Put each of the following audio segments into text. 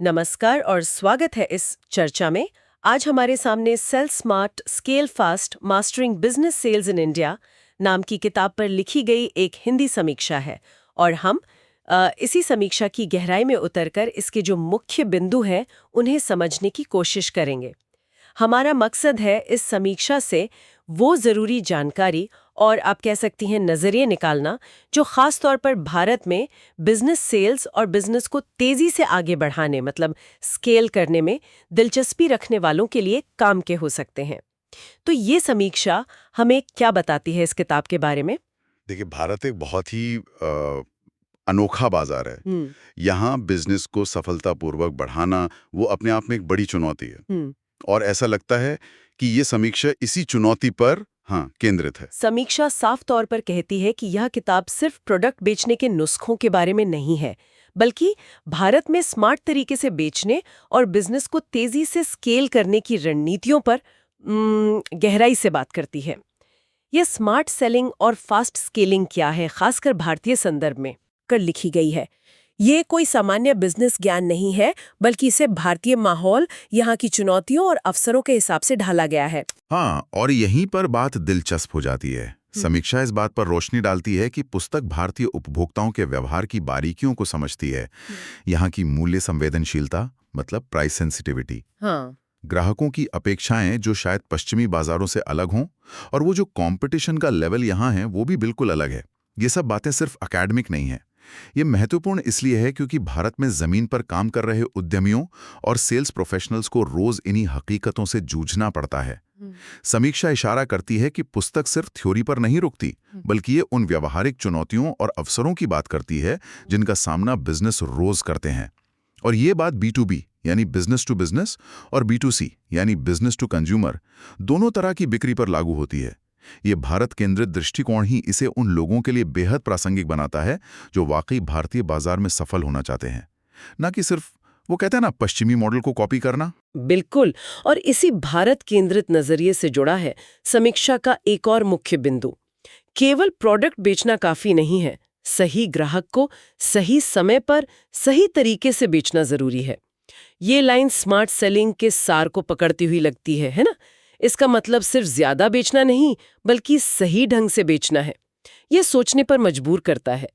नमस्कार और स्वागत है इस चर्चा में। आज हमारे सामने sell smart scale fast mastering business sales in India नाम की किताब पर लिखी गई एक हिंदी समीक्षा है और हम इसी समीक्षा की गहराई में उतरकर इसके जो मुख्य बिंदु हैं उन्हें समझने की कोशिश करेंगे। हमारा मकसद है इस समीक्षा से वो ज़रूरी जानकारी और आप कह सकती हैं नज़रिए निकालना जो ख़ास तौर पर भारत में बिजनेस सेल्स और बिजनेस को तेज़ी से आगे बढ़ाने मतलब स्केल करने में दिलचस्पी रखने वालों के लिए काम के हो सकते हैं। तो ये समीक्षा हमें क्या बताती है इस किताब के बारे में? देखिए, भारत एक बहुत ही अनोखा बाजार है। हम्म। यहाँ बिजनेस को सफलतापूर्वक बढ़ाना वो अपने आप में एक बड़ी चुनौती है। हम्म। और ऐसा लगता है कि ये समीक्षा इसी चुनौती पर केंद्रित है। समीक्षा साफ तौर पर कहती है कि यह किताब सिर्फ प्रोडक्ट बेचने के नुस्खों के बारे में नहीं है, बल्कि भारत में स्मार्ट तरीके से बेचने और बिजनेस को तेजी से स्केल करने की रणनीतियों पर गहराई से बात करती है। यह स्मार्ट सेलिंग और फास्ट स्केलिंग क्या है, खासकर भारतीय संदर्भ में कर लिखी गई है। ये कोई सामान्य बिजनेस ज्ञान नहीं है, बल्कि इसे भारतीय माहौल, यहाँ की चुनौतियों और अवसरों के हिसाब से ढाला गया है। और यहीं पर बात दिलचस्प हो जाती है। समीक्षा इस बात पर रोशनी डालती है कि पुस्तक भारतीय उपभोक्ताओं के व्यवहार की बारीकियों को समझती है। यहाँ की मूल्य संवेदनशीलता मतलब प्राइस सेंसिटिविटी, ग्राहकों की अपेक्षाएं जो शायद पश्चिमी बाजारों से अलग हों, और वो जो कंपटीशन का लेवल यहाँ है वो भी बिल्कुल अलग है। ये सब बातें सिर्फ एकेडमिक नहीं है। ये महत्वपूर्ण इसलिए है क्योंकि भारत में जमीन पर काम कर रहे उद्यमियों और सेल्स प्रोफेशनल्स को रोज इन्हीं हकीकतों से जूझना पड़ता है। समीक्षा इशारा करती है कि पुस्तक सिर्फ थ्योरी पर नहीं रुकती, बल्कि ये उन व्यावहारिक चुनौतियों और अवसरों की बात करती है जिनका सामना बिजनेस रोज करते हैं। और ये बात B2B यानी बिजनेस टू बिजनेस और B2C यानी बिजनेस टू कंज्यूमर दोनों तरह की बिक्री पर लागू होती है। ये भारत केंद्रित दृष्टिकोण ही इसे उन लोगों के लिए बेहद प्रासंगिक बनाता है जो वाकई भारतीय बाजार में सफल होना चाहते हैं, ना कि सिर्फ वो कहते हैं ना पश्चिमी मॉडल को कॉपी करना। बिल्कुल, और इसी भारत केंद्रित नजरिए से जुड़ा है समीक्षा का एक और मुख्य बिंदु। केवल प्रोडक्ट बेचना काफी नहीं है, सही ग्राहक को सही समय पर सही तरीके से बेचना जरूरी है। ये लाइन स्मार्ट सेलिंग के सार को पकड़ती हुई लगती है ना? इसका मतलब सिर्फ ज्यादा बेचना नहीं, बल्कि सही ढंग से बेचना है। यह सोचने पर मजबूर करता है,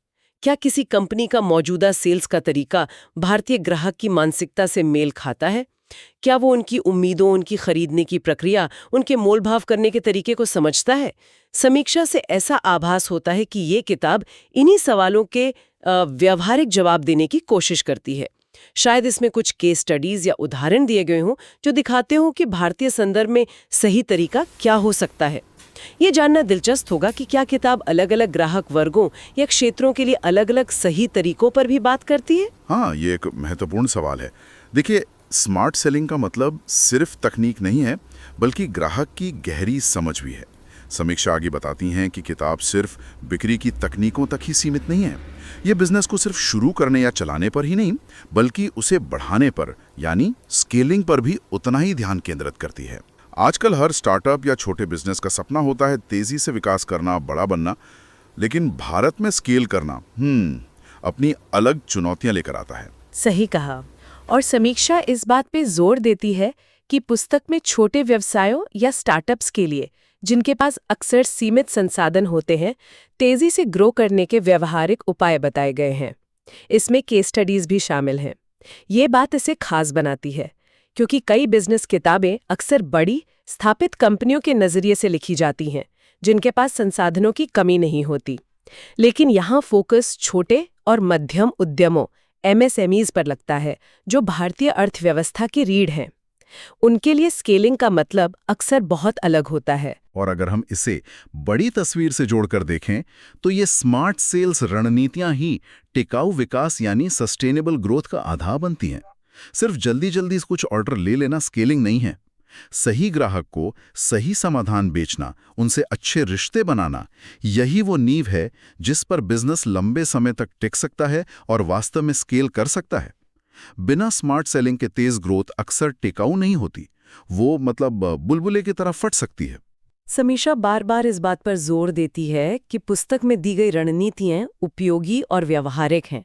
क्या किसी कंपनी का मौजूदा सेल्स का तरीका भारतीय ग्राहक की मानसिकता से मेल खाता है? क्या वो उनकी उम्मीदों, उनकी खरीदने की प्रक्रिया, उनके मोलभाव करने के तरीके को समझता है? समीक्षा से ऐसा आभास होता है कि ये किताब इन्हीं सवालों के व्यावहारिक जवाब देने की कोशिश करती है। शायद इसमें कुछ केस स्टडीज या उदाहरण दिए गए हों जो दिखाते हों कि भारतीय संदर्भ में सही तरीका क्या हो सकता है। ये जानना दिलचस्प होगा कि क्या किताब अलग-अलग ग्राहक वर्गों या क्षेत्रों के लिए अलग-अलग सही तरीकों पर भी बात करती है? ये एक महत्वपूर्ण सवाल है। देखिए, स्मार्ट सेलिंग का मतलब सिर्फ तकनीक नहीं है, बल्कि ग्राहक की गहरी समझ भी है। समीक्षा आगे बताती हैं कि किताब सिर्फ बिक्री की तकनीकों तक ही सीमित नहीं है। ये बिजनेस को सिर्फ शुरू करने या चलाने पर ही नहीं, बल्कि उसे बढ़ाने पर यानी स्केलिंग पर भी उतना ही ध्यान केंद्रित करती है। आजकल हर स्टार्टअप या छोटे बिजनेस का सपना होता है तेजी से विकास करना, बड़ा बनना, लेकिन भारत में स्केल करना अपनी अलग चुनौतियां लेकर आता है। सही कहा। और समीक्षा इस बात पे जोर देती है कि पुस्तक में छोटे व्यवसायों या स्टार्टअप्स के लिए, जिनके पास अक्सर सीमित संसाधन होते हैं, तेजी से ग्रो करने के व्यवहारिक उपाय बताए गए हैं। इसमें केस स्टडीज भी शामिल हैं। ये बात इसे खास बनाती है क्योंकि कई बिजनेस किताबें अक्सर बड़ी स्थापित कंपनियों के नजरिए से लिखी जाती हैं जिनके पास संसाधनों की कमी नहीं होती, लेकिन यहाँ फोकस छोटे और मध्यम उद्यमों MSMEs पर लगता है जो भारतीय अर्थव्यवस्था की रीढ़ हैं। उनके लिए स्केलिंग का मतलब अक्सर बहुत अलग होता है। और अगर हम इसे बड़ी तस्वीर से जोड़कर देखें तो ये स्मार्ट सेल्स रणनीतियां ही टिकाऊ विकास यानी सस्टेनेबल ग्रोथ का आधार बनती हैं। सिर्फ जल्दी जल्दी कुछ ऑर्डर ले लेना स्केलिंग नहीं है। सही ग्राहक को सही समाधान बेचना, उनसे अच्छे रिश्ते बनाना, यही वो नींव है जिस पर बिजनेस लंबे समय तक टिक सकता है और वास्तव में स्केल कर सकता है। बिना स्मार्ट सेलिंग के तेज ग्रोथ अक्सर टिकाऊ नहीं होती, वो बुलबुले की तरह फट सकती है। समीक्षा बार बार इस बात पर जोर देती है कि पुस्तक में दी गई रणनीतियां उपयोगी और व्यावहारिक हैं।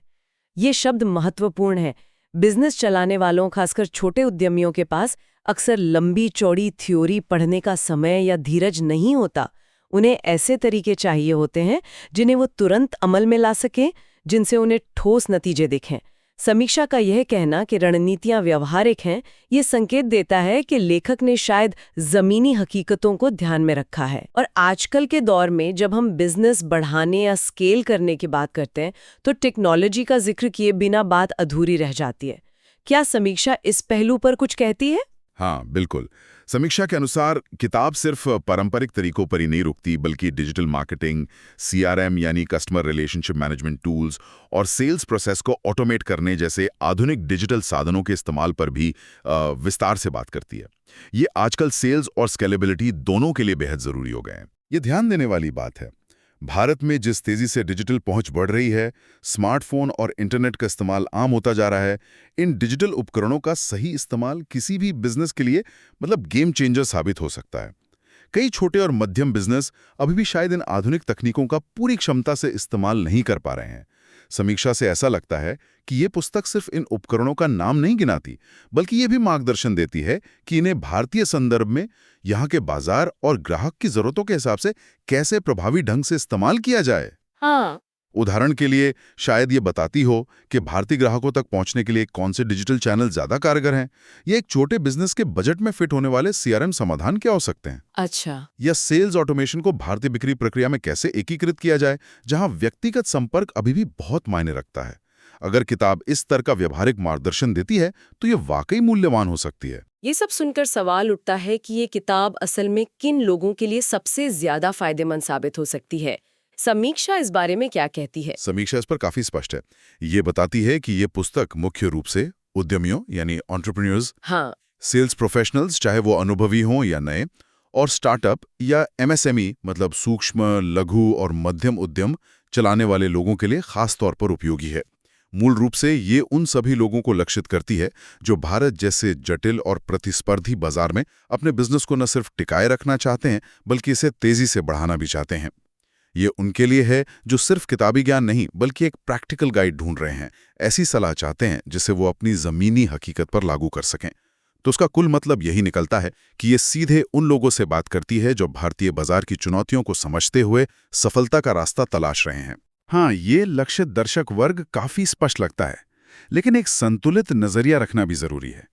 ये शब्द महत्वपूर्ण है। बिजनेस चलाने वालों, खासकर छोटे उद्यमियों के पास अक्सर लंबी चौड़ी थ्योरी पढ़ने का समय या धीरज नहीं होता। उन्हें ऐसे तरीके चाहिए होते हैं जिन्हें वो तुरंत अमल में ला सकें, जिनसे उन्हें ठोस नतीजे दिखें। समीक्षा का यह कहना कि रणनीतियां व्यवहारिक हैं, ये संकेत देता है कि लेखक ने शायद जमीनी हकीकतों को ध्यान में रखा है। और आजकल के दौर में जब हम बिजनेस बढ़ाने या स्केल करने की बात करते हैं, तो टेक्नोलॉजी का जिक्र किए बिना बात अधूरी रह जाती है। क्या समीक्षा इस पहलू पर कुछ कहती है? हाँ, बिल्कुल। समीक्षा के अनुसार किताब सिर्फ पारंपरिक तरीकों पर ही नहीं रुकती, बल्कि डिजिटल मार्केटिंग, सीआरएम यानी कस्टमर रिलेशनशिप मैनेजमेंट टूल्स और सेल्स प्रोसेस को ऑटोमेट करने जैसे आधुनिक डिजिटल साधनों के इस्तेमाल पर भी विस्तार से बात करती है। ये आजकल सेल्स और स्केलेबिलिटी दोनों के लिए बेहद जरूरी हो गए हैं। ये ध्यान देने वाली बात है। भारत में जिस तेजी से डिजिटल पहुंच बढ़ रही है, स्मार्टफोन और इंटरनेट का इस्तेमाल आम होता जा रहा है, इन डिजिटल उपकरणों का सही इस्तेमाल किसी भी बिजनेस के लिए गेम चेंजर साबित हो सकता है। कई छोटे और मध्यम बिजनेस अभी भी शायद इन आधुनिक तकनीकों का पूरी क्षमता से इस्तेमाल नहीं कर पा रहे हैं। समीक्षा से ऐसा लगता है कि ये पुस्तक सिर्फ इन उपकरणों का नाम नहीं गिनाती, बल्कि ये भी मार्गदर्शन देती है कि इन्हें भारतीय संदर्भ में यहाँ के बाजार और ग्राहक की जरूरतों के हिसाब से कैसे प्रभावी ढंग से इस्तेमाल किया जाए। हाँ। उदाहरण के लिए शायद ये बताती हो कि भारतीय ग्राहकों तक पहुंचने के लिए कौन से डिजिटल चैनल ज्यादा कारगर हैं, या एक छोटे बिजनेस के बजट में फिट होने वाले सीआरएम समाधान क्या हो सकते हैं। अच्छा। या सेल्स ऑटोमेशन को भारतीय बिक्री प्रक्रिया में कैसे एकीकृत किया जाए, जहां व्यक्तिगत संपर्क अभी भी बहुत मायने रखता है। अगर किताब इस स्तर का व्यवहारिक मार्गदर्शन देती है तो ये वाकई मूल्यवान हो सकती है। ये सब सुनकर सवाल उठता है कि ये किताब असल में किन लोगों के लिए सबसे ज्यादा फायदेमंद साबित हो सकती है। समीक्षा इस बारे में क्या कहती है? समीक्षा इस पर काफी स्पष्ट है। ये बताती है कि ये पुस्तक मुख्य रूप से उद्यमियों यानी एंटरप्रेन्योर्स, हाँ, सेल्स प्रोफेशनल्स चाहे वो अनुभवी हों या नए, और स्टार्टअप या एमएसएमई सूक्ष्म, लघु और मध्यम उद्यम चलाने वाले लोगों के लिए खास तौर पर उपयोगी है। मूल रूप से ये उन सभी लोगों को लक्षित करती है जो भारत जैसे जटिल और प्रतिस्पर्धी बाजार में अपने बिजनेस को न सिर्फ टिकाए रखना चाहते हैं, बल्कि इसे तेजी से बढ़ाना भी चाहते हैं। ये उनके लिए है जो सिर्फ किताबी ज्ञान नहीं बल्कि एक प्रैक्टिकल गाइड ढूंढ रहे हैं, ऐसी सलाह चाहते हैं जिसे वो अपनी जमीनी हकीकत पर लागू कर सकें। तो उसका कुल मतलब यही निकलता है कि ये सीधे उन लोगों से बात करती है जो भारतीय बाजार की चुनौतियों को समझते हुए सफलता का रास्ता तलाश रहे हैं। हाँ, ये लक्षित दर्शक वर्ग काफी स्पष्ट लगता है, लेकिन एक संतुलित नजरिया रखना भी जरूरी है।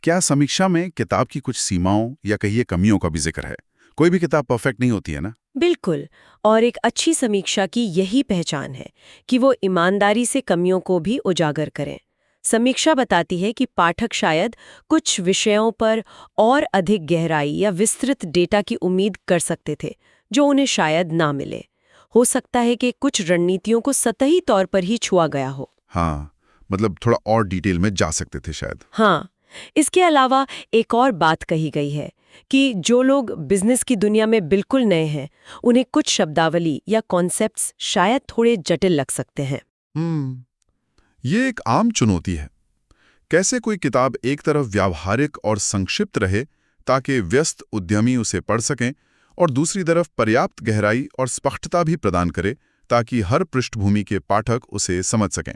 क्या समीक्षा में किताब की कुछ सीमाओं या कहिए कमियों का भी जिक्र है? कोई भी किताब परफेक्ट नहीं होती है ना। बिल्कुल। और एक अच्छी समीक्षा की यही पहचान है कि वो ईमानदारी से कमियों को भी उजागर करें। समीक्षा बताती है कि पाठक शायद कुछ विषयों पर और अधिक गहराई या विस्तृत डेटा की उम्मीद कर सकते थे, जो उन्हें शायद ना मिले। हो सकता है कि कुछ रणनीतियों को सतही तौर पर ही छुआ गया हो। हाँ, थोड़ा और डिटेल में जा सकते थे शायद। हाँ, इसके अलावा एक और बात कही गई है कि जो लोग बिजनेस की दुनिया में बिल्कुल नए हैं, उन्हें कुछ शब्दावली या कॉन्सेप्ट्स शायद थोड़े जटिल लग सकते हैं। ये एक आम चुनौती है। कैसे कोई किताब एक तरफ व्यावहारिक और संक्षिप्त रहे ताकि व्यस्त उद्यमी उसे पढ़ सकें, और दूसरी तरफ पर्याप्त गहराई और स्पष्टता भी प्रदान करे ताकि हर पृष्ठभूमि के पाठक उसे समझ सकें।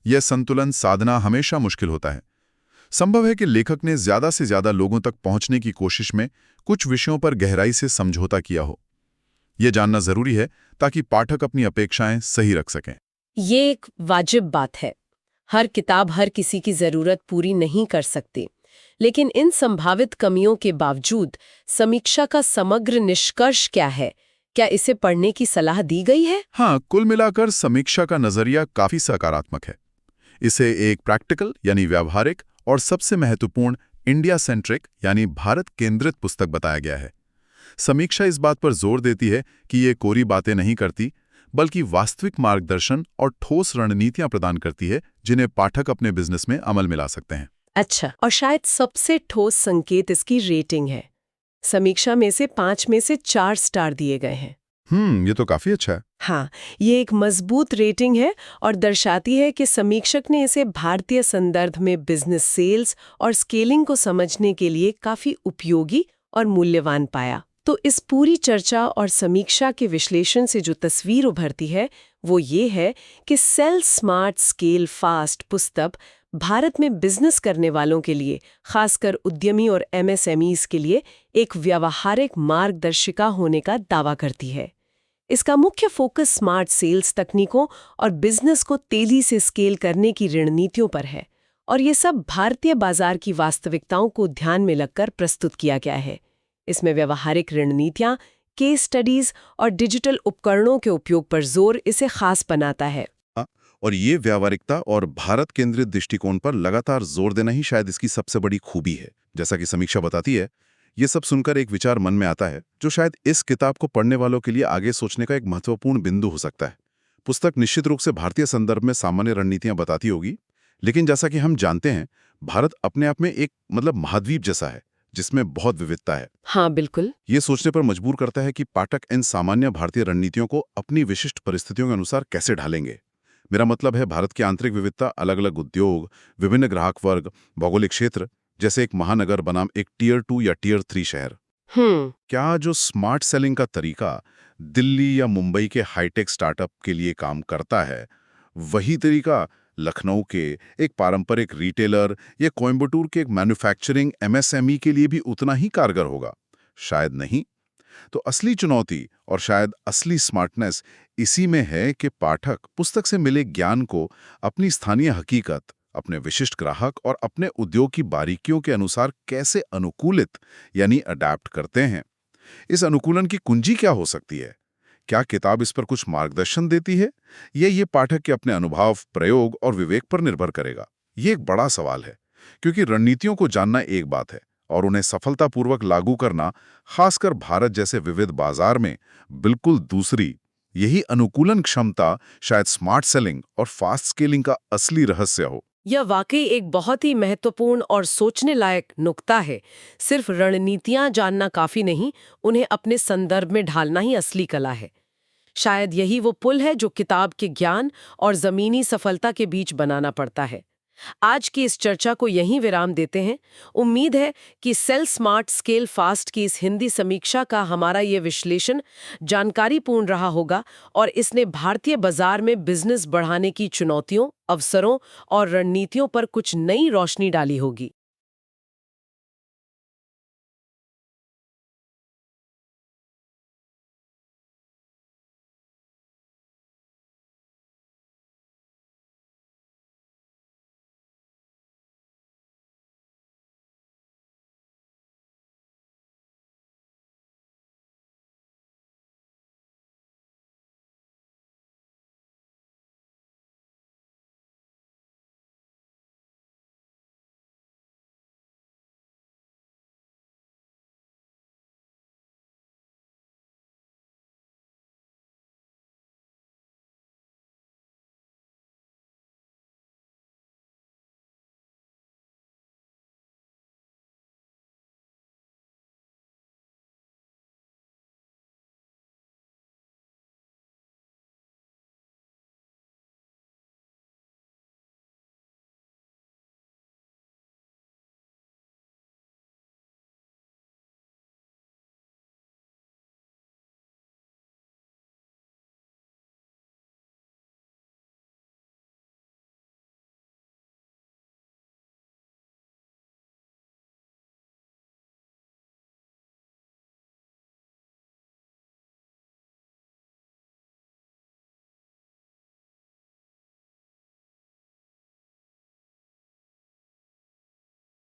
यह संतुलन साधना हमेशा मुश्किल होता है। संभव है कि लेखक ने ज्यादा से ज्यादा लोगों तक पहुंचने की कोशिश में कुछ विषयों पर गहराई से समझौता किया हो। यह जानना जरूरी है ताकि पाठक अपनी अपेक्षाएं सही रख सकें। ये एक वाजिब बात है। हर किताब हर किसी की जरूरत पूरी नहीं कर सकती, लेकिन इन संभावित कमियों के बावजूद समीक्षा का समग्र निष्कर्ष क्या है? क्या इसे पढ़ने की सलाह दी गई है? हाँ, कुल मिलाकर समीक्षा का नजरिया काफी सकारात्मक है। इसे एक प्रैक्टिकल यानी व्यावहारिक और सबसे महत्वपूर्ण इंडिया सेंट्रिक यानी भारत केंद्रित पुस्तक बताया गया है। समीक्षा इस बात पर जोर देती है कि ये कोरी बातें नहीं करती, बल्कि वास्तविक मार्गदर्शन और ठोस रणनीतियां प्रदान करती है जिन्हें पाठक अपने बिजनेस में अमल में ला सकते हैं। अच्छा, और शायद सबसे ठोस संकेत इसकी रेटिंग है। समीक्षा में से 5 में से 4 स्टार दिए गए हैं। ये तो काफी अच्छा है। हाँ, ये एक मजबूत रेटिंग है और दर्शाती है कि समीक्षक ने इसे भारतीय संदर्भ में बिजनेस सेल्स और स्केलिंग को समझने के लिए काफी उपयोगी और मूल्यवान पाया। तो इस पूरी चर्चा और समीक्षा के विश्लेषण से जो तस्वीर उभरती है वो ये है कि सेल स्मार्ट स्केल फास्ट पुस्तक भारत में बिजनेस करने वालों के लिए, खासकर उद्यमी और एमएसएमईज के लिए एक व्यावहारिक मार्गदर्शिका होने का दावा करती है। इसका मुख्य फोकस स्मार्ट सेल्स तकनीकों और बिजनेस को तेजी से स्केल करने की रणनीतियों पर है, और ये सब भारतीय बाजार की वास्तविकताओं को ध्यान में रखकर प्रस्तुत किया गया है। इसमें व्यावहारिक रणनीतियां, केस स्टडीज और डिजिटल उपकरणों के उपयोग पर जोर इसे खास बनाता है। और ये व्यावहारिकता और भारत केंद्रित दृष्टिकोण पर लगातार जोर देना ही शायद इसकी सबसे बड़ी खूबी है। जैसा कि समीक्षा बताती है, ये सब सुनकर एक विचार मन में आता है जो शायद इस किताब को पढ़ने वालों के लिए आगे सोचने का एक महत्वपूर्ण बिंदु हो सकता है। पुस्तक निश्चित रूप से भारतीय संदर्भ में सामान्य रणनीतियां बताती होगी, लेकिन जैसा कि हम जानते हैं, भारत अपने आप में एक महाद्वीप जैसा है जिसमें बहुत विविधता है। हाँ, बिल्कुल। ये सोचने पर मजबूर करता है कि पाठक इन सामान्य भारतीय रणनीतियों को अपनी विशिष्ट परिस्थितियों के अनुसार कैसे ढालेंगे। मेरा मतलब है, भारत की आंतरिक विविधता, अलग अलग उद्योग, विभिन्न ग्राहक वर्ग, भौगोलिक क्षेत्र, जैसे एक महानगर बनाम एक टियर 2 या टियर 3 शहर। क्या जो स्मार्ट सेलिंग का तरीका दिल्ली या मुंबई के हाईटेक स्टार्टअप के लिए काम करता है, वही तरीका लखनऊ के एक पारंपरिक रिटेलर या कोयम्बटूर के एक मैन्युफैक्चरिंग एमएसएमई के लिए भी उतना ही कारगर होगा? शायद नहीं। तो असली चुनौती और शायद असली स्मार्टनेस इसी में है कि पाठक पुस्तक से मिले ज्ञान को अपनी स्थानीय हकीकत, अपने विशिष्ट ग्राहक और अपने उद्योग की बारीकियों के अनुसार कैसे अनुकूलित यानी अडैप्ट करते हैं। इस अनुकूलन की कुंजी क्या हो सकती है? क्या किताब इस पर कुछ मार्गदर्शन देती है, या ये पाठक के अपने अनुभव, प्रयोग और विवेक पर निर्भर करेगा? ये एक बड़ा सवाल है, क्योंकि रणनीतियों को जानना एक बात है और उन्हें सफलतापूर्वक लागू करना, खासकर भारत जैसे विविध बाजार में, बिल्कुल दूसरी। यही अनुकूलन क्षमता शायद स्मार्ट सेलिंग और फास्ट स्केलिंग का असली रहस्य हो। यह वाकई एक बहुत ही महत्वपूर्ण और सोचने लायक नुक्ता है। सिर्फ रणनीतियां जानना काफी नहीं, उन्हें अपने संदर्भ में ढालना ही असली कला है। शायद यही वो पुल है जो किताब के ज्ञान और जमीनी सफलता के बीच बनाना पड़ता है। आज की इस चर्चा को यहीं विराम देते हैं। उम्मीद है कि सेल स्मार्ट स्केल फास्ट की इस हिंदी समीक्षा का हमारा ये विश्लेषण जानकारीपूर्ण रहा होगा और इसने भारतीय बाजार में बिजनेस बढ़ाने की चुनौतियों, अवसरों और रणनीतियों पर कुछ नई रोशनी डाली होगी।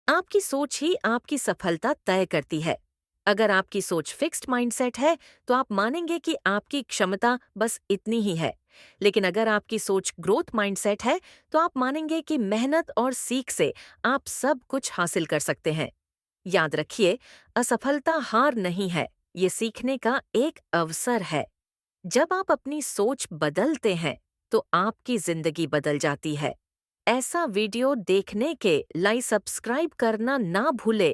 आपकी सोच ही आपकी सफलता तय करती है। अगर आपकी सोच फिक्स्ड माइंडसेट है तो आप मानेंगे कि आपकी क्षमता बस इतनी ही है। लेकिन अगर आपकी सोच ग्रोथ माइंडसेट है तो आप मानेंगे कि मेहनत और सीख से आप सब कुछ हासिल कर सकते हैं। याद रखिए, असफलता हार नहीं है, ये सीखने का एक अवसर है। जब आप अपनी सोच बदलते हैं तो आपकी जिंदगी बदल जाती है। ऐसा वीडियो देखने के लिए सब्सक्राइब करना ना भूले।